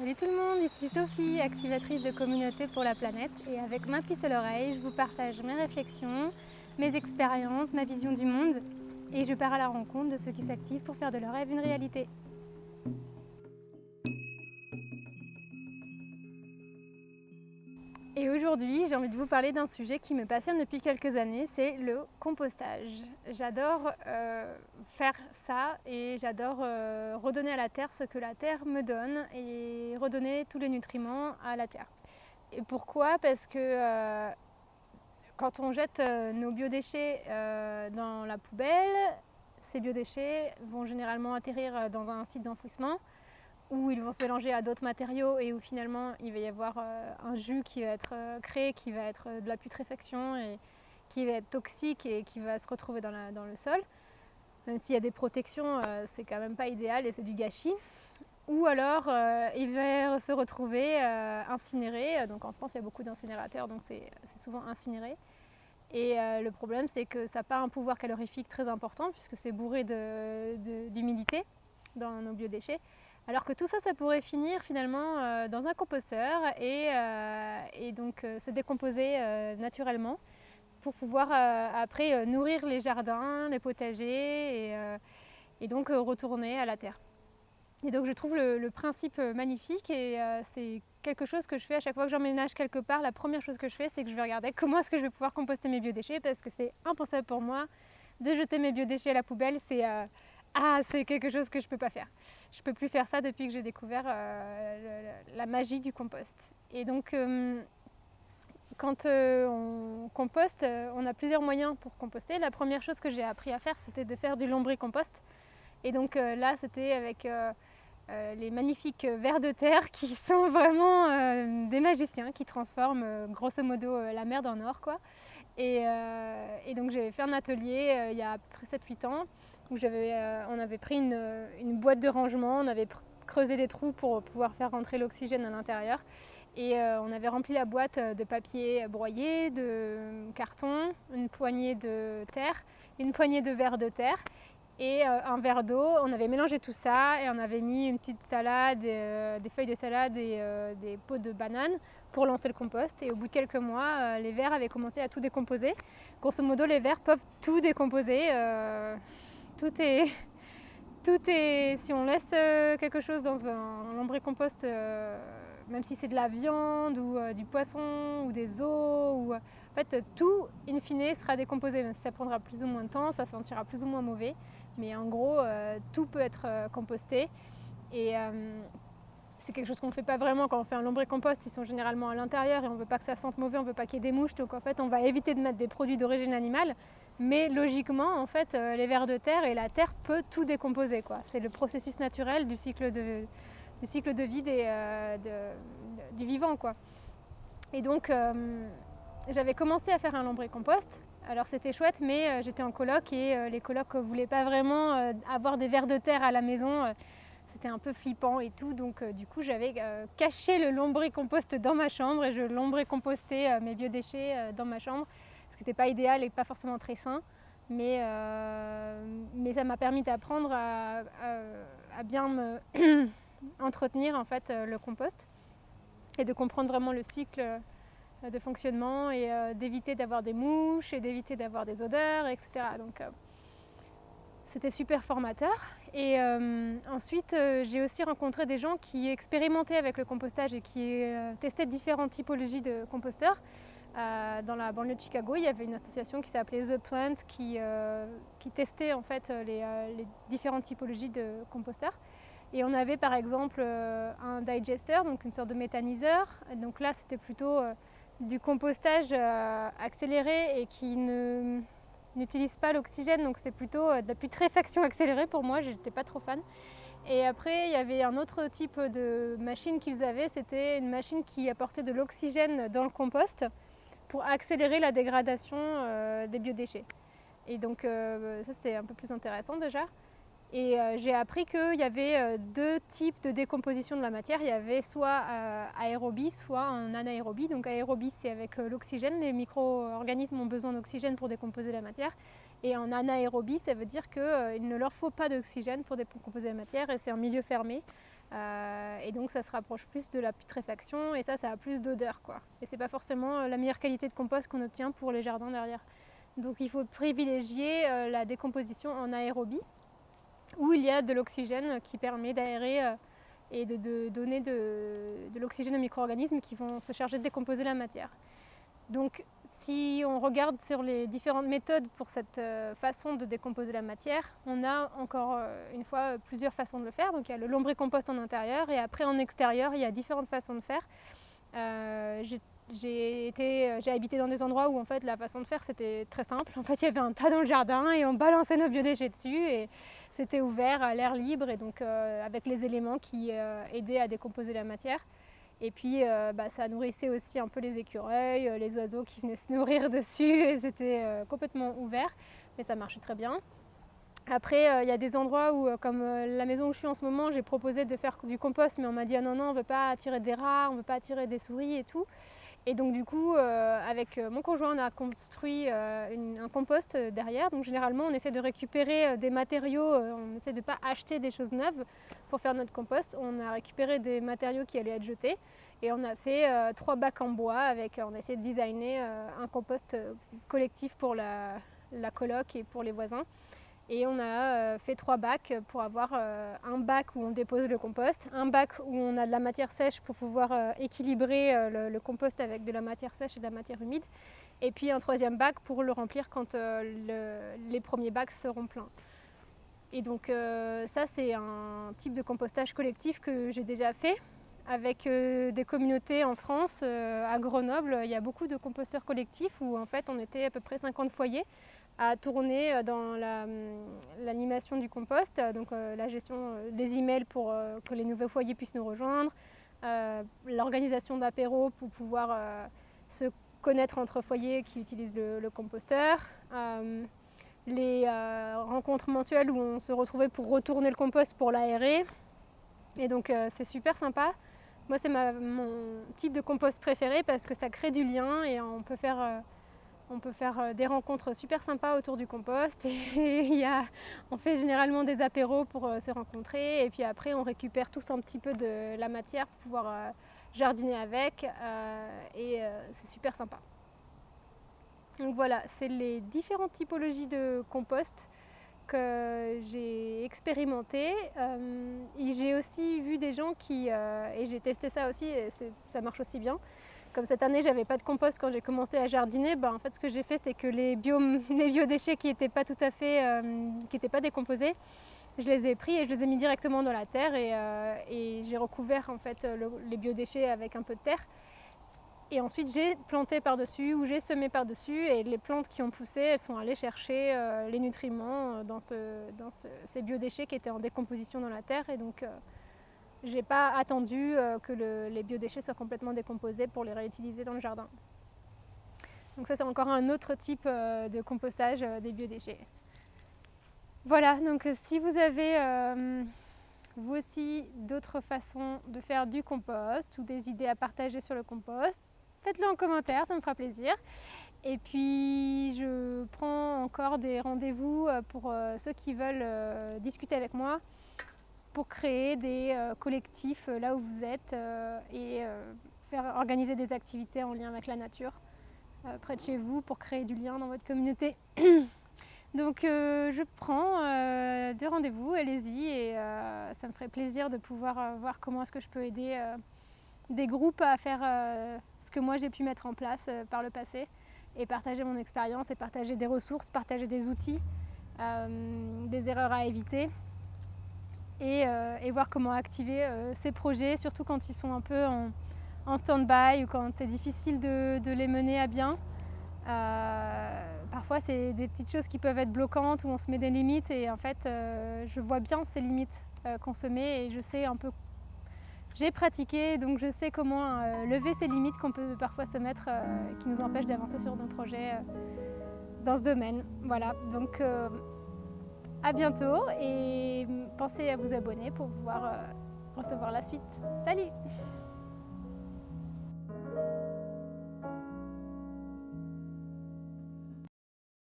Salut tout le monde, ici Sophie, activatrice de communauté pour la planète, et avec ma puce à l'oreille, je vous partage mes réflexions, mes expériences, ma vision du monde, et je pars à la rencontre de ceux qui s'activent pour faire de leur rêve une réalité. Et aujourd'hui, j'ai envie de vous parler d'un sujet qui me passionne depuis quelques années, c'est le compostage. J'adore faire ça et j'adore redonner à la terre ce que la terre me donne et redonner tous les nutriments à la terre. Et pourquoi ? Parce que quand on jette nos biodéchets dans la poubelle, ces biodéchets vont généralement atterrir dans un site d'enfouissement où ils vont se mélanger à d'autres matériaux et où finalement il va y avoir un jus qui va être créé, qui va être de la putréfaction et qui va être toxique et qui va se retrouver dans le sol. Même s'il y a des protections, c'est quand même pas idéal et c'est du gâchis. Ou alors il va se retrouver incinéré. Donc en France il y a beaucoup d'incinérateurs, donc c'est souvent incinéré. Et le problème c'est que ça n'a pas un pouvoir calorifique très important puisque c'est bourré d'humidité dans nos biodéchets. Alors que tout ça, ça pourrait finir finalement dans un composteur et donc se décomposer naturellement pour pouvoir après nourrir les jardins, les potagers et donc retourner à la terre. Et donc je trouve le principe magnifique et c'est quelque chose que je fais à chaque fois que j'emménage quelque part. La première chose que je fais, c'est que je vais regarder comment est-ce que je vais pouvoir composter mes biodéchets parce que c'est impensable pour moi de jeter mes biodéchets à la poubelle. C'est quelque chose que je ne peux pas faire. Je ne peux plus faire ça depuis que j'ai découvert la magie du compost. Et donc quand on composte, on a plusieurs moyens pour composter. La première chose que j'ai appris à faire, c'était de faire du lombricompost. Et donc là, c'était avec les magnifiques vers de terre qui sont vraiment des magiciens qui transforment grosso modo la mer en or, quoi. Et donc j'avais fait un atelier il y a à peu près 7-8 ans où on avait pris une boîte de rangement, on avait creusé des trous pour pouvoir faire rentrer l'oxygène à l'intérieur et on avait rempli la boîte de papier broyé, de carton, une poignée de terre, une poignée de vers de terre et un verre d'eau. On avait mélangé tout ça et on avait mis une petite salade, des feuilles de salade et des peaux de banane pour lancer le compost. Et au bout de quelques mois, les vers avaient commencé à tout décomposer. Grosso modo, les vers peuvent tout décomposer. Tout est, si on laisse quelque chose dans un lombricompost, même si c'est de la viande ou du poisson ou des os, en fait tout in fine sera décomposé. Même si ça prendra plus ou moins de temps, ça sentira plus ou moins mauvais. Mais en gros, tout peut être composté. Et c'est quelque chose qu'on ne fait pas vraiment quand on fait un lombricompost. Ils sont généralement à l'intérieur et on ne veut pas que ça sente mauvais, on ne veut pas qu'il y ait des mouches. Donc en fait, on va éviter de mettre des produits d'origine animale. Mais logiquement, en fait, les vers de terre et la terre peut tout décomposer, quoi. C'est le processus naturel du cycle de vie du vivant, quoi. Et donc, j'avais commencé à faire un lombricompost. Alors c'était chouette, mais j'étais en coloc et les colocs ne voulaient pas vraiment avoir des vers de terre à la maison. C'était un peu flippant et tout, donc du coup j'avais caché le lombricompost dans ma chambre et je lombricompostais mes biodéchets dans ma chambre, ce qui n'était pas idéal et pas forcément très sain, mais ça m'a permis d'apprendre à bien me entretenir en fait le compost et de comprendre vraiment le cycle de fonctionnement et d'éviter d'avoir des mouches et d'éviter d'avoir des odeurs, etc. Donc c'était super formateur. Et ensuite, j'ai aussi rencontré des gens qui expérimentaient avec le compostage et qui testaient différentes typologies de composteurs. Dans la banlieue de Chicago, il y avait une association qui s'appelait The Plant qui testait en fait les différentes typologies de composteurs. Et on avait par exemple un digester, donc une sorte de méthaniseur. Donc là, c'était plutôt du compostage accéléré et qui n'utilise pas l'oxygène, donc c'est plutôt de la putréfaction accélérée pour moi, j'étais pas trop fan. Et après, il y avait un autre type de machine qu'ils avaient, c'était une machine qui apportait de l'oxygène dans le compost pour accélérer la dégradation des biodéchets. Et donc ça c'était un peu plus intéressant déjà. Et j'ai appris qu'il y avait deux types de décomposition de la matière. Il y avait soit aérobie, soit en anaérobie. Donc aérobie, c'est avec l'oxygène. Les micro-organismes ont besoin d'oxygène pour décomposer la matière. Et en anaérobie, ça veut dire qu'il ne leur faut pas d'oxygène pour décomposer la matière. Et c'est un milieu fermé. Et donc ça se rapproche plus de la putréfaction et ça a plus d'odeur, quoi. Et c'est pas forcément la meilleure qualité de compost qu'on obtient pour les jardins derrière. Donc il faut privilégier la décomposition en aérobie, où il y a de l'oxygène qui permet d'aérer et de donner de l'oxygène aux micro-organismes qui vont se charger de décomposer la matière. Donc si on regarde sur les différentes méthodes pour cette façon de décomposer la matière, on a encore une fois plusieurs façons de le faire. Donc il y a le lombricompost en intérieur et après en extérieur, il y a différentes façons de faire. J'ai habité dans des endroits où en fait la façon de faire c'était très simple. En fait il y avait un tas dans le jardin et on balançait nos biodéchets dessus et c'était ouvert à l'air libre et donc avec les éléments qui aidaient à décomposer la matière. Et puis ça nourrissait aussi un peu les écureuils, les oiseaux qui venaient se nourrir dessus et c'était complètement ouvert, mais ça marchait très bien. Après, il y a des endroits où, comme la maison où je suis en ce moment, j'ai proposé de faire du compost, mais on m'a dit ah non, on ne veut pas attirer des rats, on ne veut pas attirer des souris et tout. Et donc du coup, avec mon conjoint, on a construit un compost derrière. Donc généralement, on essaie de récupérer des matériaux, on essaie de ne pas acheter des choses neuves pour faire notre compost. On a récupéré des matériaux qui allaient être jetés et on a fait 3 bacs en bois on a essayé de designer un compost collectif pour la coloc et pour les voisins. Et on a fait 3 bacs pour avoir un bac où on dépose le compost, un bac où on a de la matière sèche pour pouvoir équilibrer le compost avec de la matière sèche et de la matière humide, et puis un 3e bac pour le remplir quand les premiers bacs seront pleins. Et donc ça c'est un type de compostage collectif que j'ai déjà fait avec des communautés en France. À Grenoble, il y a beaucoup de composteurs collectifs où en fait on était à peu près 50 foyers à tourner dans l'animation du compost, donc la gestion des emails pour que les nouveaux foyers puissent nous rejoindre, l'organisation d'apéros pour pouvoir se connaître entre foyers qui utilisent le composteur, les rencontres mensuelles où on se retrouvait pour retourner le compost pour l'aérer. Et donc c'est super sympa. Moi c'est mon type de compost préféré parce que ça crée du lien et on peut faire des rencontres super sympas autour du compost. Et on fait généralement des apéros pour se rencontrer. Et puis après, on récupère tous un petit peu de la matière pour pouvoir jardiner avec. C'est super sympa. Donc voilà, c'est les différentes typologies de compost que j'ai expérimenté. Et j'ai aussi vu des gens et j'ai testé ça aussi, et ça marche aussi bien. Comme cette année, j'avais pas de compost quand j'ai commencé à jardiner, en fait, ce que j'ai fait, c'est que les biodéchets qui n'étaient pas tout à fait, qui n'étaient pas décomposés, je les ai pris et je les ai mis directement dans la terre et j'ai recouvert en fait les biodéchets avec un peu de terre. Et ensuite, j'ai planté par-dessus ou j'ai semé par-dessus et les plantes qui ont poussé, elles sont allées chercher les nutriments dans ces biodéchets qui étaient en décomposition dans la terre. Et donc, j'ai pas attendu que les biodéchets soient complètement décomposés pour les réutiliser dans le jardin. Donc ça c'est encore un autre type de compostage des biodéchets. Voilà, donc si vous avez vous aussi d'autres façons de faire du compost ou des idées à partager sur le compost, faites-le en commentaire, ça me fera plaisir. Et puis je prends encore des rendez-vous pour ceux qui veulent discuter avec moi, pour créer des collectifs là où vous êtes et faire organiser des activités en lien avec la nature près de chez vous pour créer du lien dans votre communauté. Donc je prends des rendez-vous, allez-y, et ça me ferait plaisir de pouvoir voir comment est-ce que je peux aider des groupes à faire ce que moi j'ai pu mettre en place par le passé et partager mon expérience et partager des ressources, partager des outils, des erreurs à éviter. Et voir comment activer ces projets, surtout quand ils sont un peu en stand-by ou quand c'est difficile de les mener à bien. Parfois c'est des petites choses qui peuvent être bloquantes où on se met des limites et en fait je vois bien ces limites qu'on se met et je sais un peu, j'ai pratiqué donc je sais comment lever ces limites qu'on peut parfois se mettre qui nous empêchent d'avancer sur nos projets dans ce domaine. Voilà, donc à bientôt et pensez à vous abonner pour pouvoir recevoir la suite. Salut!